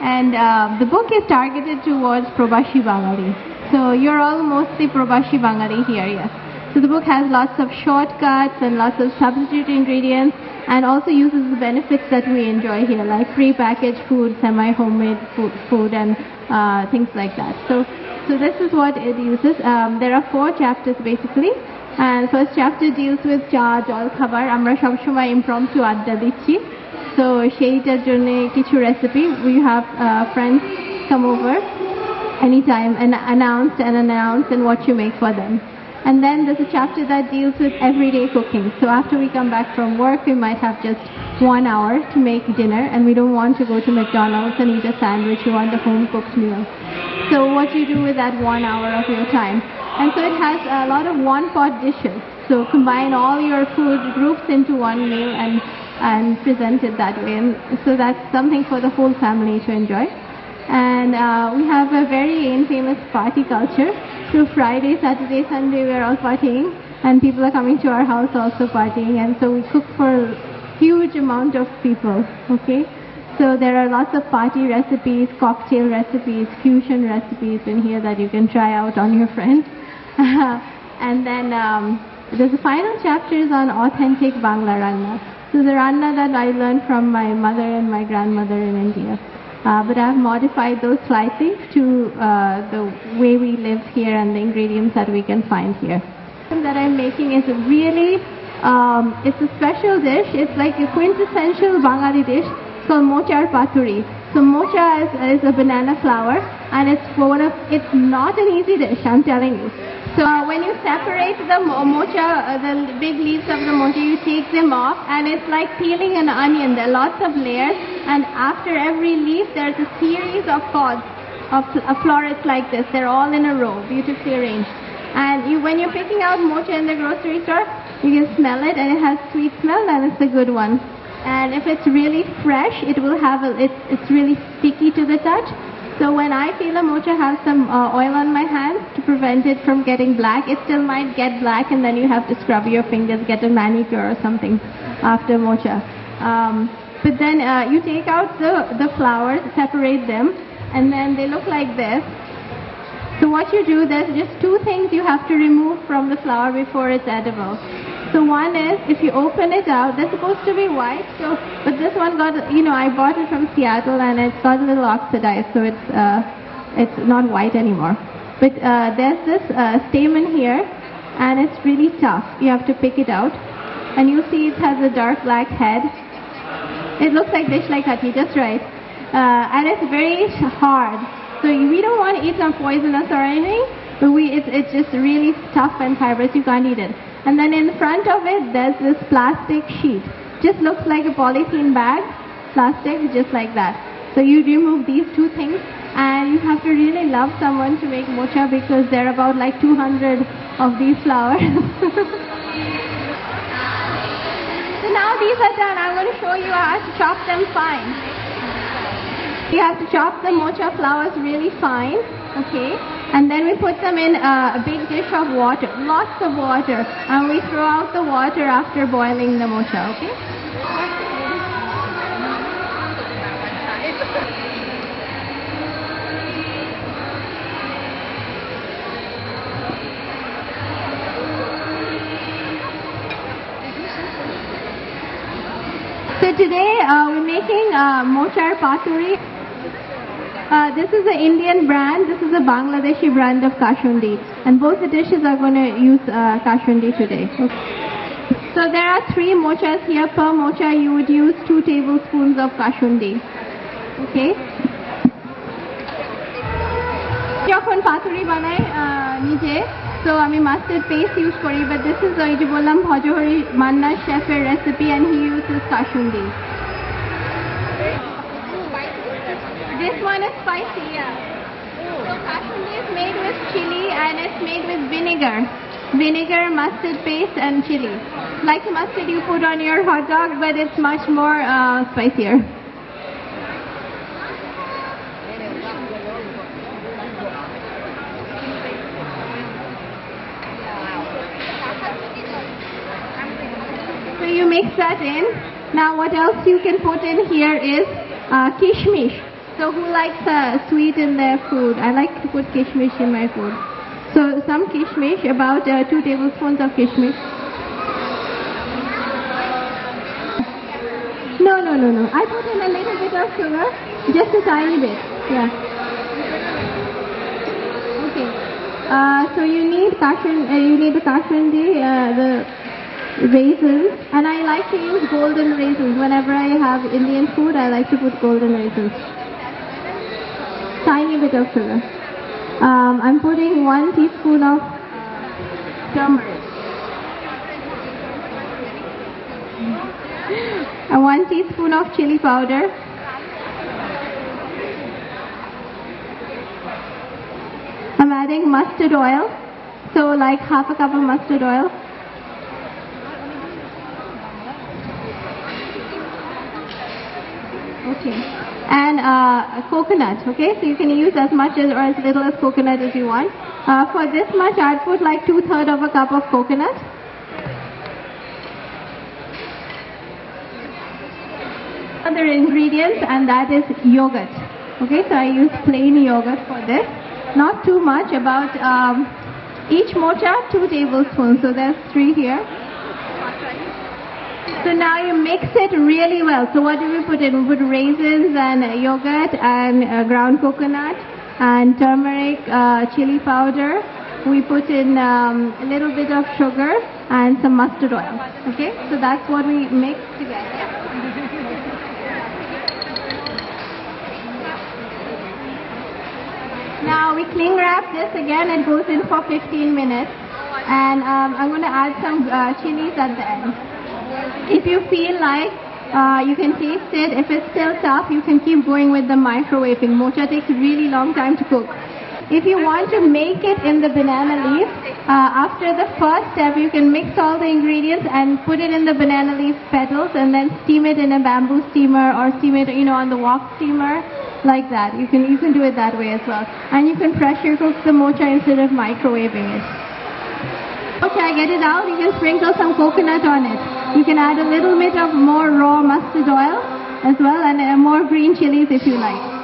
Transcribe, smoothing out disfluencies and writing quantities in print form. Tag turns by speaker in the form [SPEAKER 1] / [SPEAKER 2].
[SPEAKER 1] And the book is targeted towards Probashi Bengali. So you're all mostly Probashi Bengali here, yes. So the book has lots of shortcuts and lots of substitute ingredients, and also uses the benefits that we enjoy here, like pre-packaged food, semi-homemade food, and things like that. So this is what it uses. There are 4 chapters basically. And first chapter deals with cha, jol khabar. Amra sob shomoy impromptu adda dicchi. So sheitar jonne kichu recipe. We have friends come over anytime and announce and what you make for them. And then there's a chapter that deals with everyday cooking. So after we come back from work, we might have just 1 hour to make dinner, and we don't want to go to McDonald's and eat a sandwich. We want a home-cooked meal. So what you do with that 1 hour of your time. And so it has a lot of one-pot dishes. So combine all your food groups into one meal and present it that way. And so that's something for the whole family to enjoy. And we have a very infamous party culture. So Friday, Saturday, Sunday, we are all partying, and people are coming to our house also partying, and so we cook for a huge amount of people, okay? So there are lots of party recipes, cocktail recipes, fusion recipes in here that you can try out on your friends. And then there's the final chapters on authentic Bangla Ranna. So the Ranna that I learned from my mother and my grandmother in India. But I've modified those slightly to the way we live here and the ingredients that we can find here. That I'm making is really, it's a special dish. It's like a quintessential Bengali dish called mochar paturi. So mocha is a banana flour, and it's not an easy dish, I'm telling you. So when you separate the mocha, the big leaves of the mocha, you take them off, and it's like peeling an onion. There are lots of layers, and after every leaf there's a series of pods of florets like this. They're all in a row, beautifully arranged. And when you're picking out mocha in the grocery store, you can smell it, and it has sweet smell, and it's a good one. And if it's really fresh, it will have it's really sticky to the touch. So when I feel a mocha has some oil on my hands to prevent it from getting black, it still might get black, and then you have to scrub your fingers, get a manicure or something after mocha. But then you take out the flowers, separate them, and then they look like this. So what you do, there's just 2 things you have to remove from the flower before it's edible. So one is, if you open it out, they're supposed to be white, but this one got, I bought it from Seattle, and it's got a little oxidized, so it's not white anymore. But there's this stamen here, and it's really tough. You have to pick it out, and you see it has a dark black head. It looks like Dishlai Khati, just right. And it's very hard. So we don't want to eat some poisonous or anything, but it's just really tough and fibrous. You can't eat it. And then in front of it, there's this plastic sheet. Just looks like a polythene bag, plastic, just like that. So you remove these 2 things, and you have to really love someone to make mocha, because there are about like 200 of these flowers. So now these are done. I'm going to show you how to chop them fine. You have to chop the mocha flowers really fine, okay? And then we put them in a big dish of water, lots of water, and we throw out the water after boiling the mocha, okay? So today we're making mochar paturi. This is an Indian brand, this is a Bangladeshi brand of kashundi, and both the dishes are going to use kashundi today. Okay. So there are 3 mochas here. Per mocha you would use 2 tablespoons of kashundi. Okay. যখন পাতুরি বানাই নিজে, so আমি mustard paste use করি, but this is ওই যে বললাম Bhojohori Manna chefের recipe, and he uses kashundi. This one is spicy, yeah. So kashundi is made with chili, and it's made with vinegar. Vinegar, mustard paste, and chili. Like the mustard you put on your hot dog, but it's much more spicier. So you mix that in. Now what else you can put in here is kishmish. So who likes sweet in their food? I like to put kishmish in my food. So some kishmish, about 2 tablespoons of kishmish. No. I put in a little bit of sugar, just a tiny bit. Yeah. Okay. So you need the kashmandi, the raisins, and I like to use golden raisins. Whenever I have Indian food, I like to put golden raisins. Tiny bit of sugar. I'm putting 1 teaspoon of turmeric. And 1 teaspoon of chili powder. I'm adding mustard oil. So like half a cup of mustard oil. Okay. And coconut, okay? So you can use as much or as little as coconut as you want. For this much, I'd put like 2/3 of a cup of coconut. Other ingredients, and that is yogurt. Okay, so I use plain yogurt for this. Not too much, about each mocha 2 tablespoons. So there's 3 here. So now you mix it really well. So what do we put in? We put raisins and yogurt and ground coconut and turmeric, chili powder. We put in a little bit of sugar and some mustard oil. Okay, so that's what we mix together. Now we cling wrap this again. It goes in for 15 minutes. And I'm going to add some chilies at the end. If you feel like you can taste it, if it's still tough, you can keep going with the microwaving. Mocha takes a really long time to cook. If you want to make it in the banana leaf, after the first step, you can mix all the ingredients and put it in the banana leaf petals and then steam it in a bamboo steamer or steam it, on the wok steamer, like that. You can do it that way as well. And you can pressure cook the mocha instead of microwaving it. Okay, I get it out. You can sprinkle some coconut on it. You can add a little bit of more raw mustard oil as well and more green chilies if you like.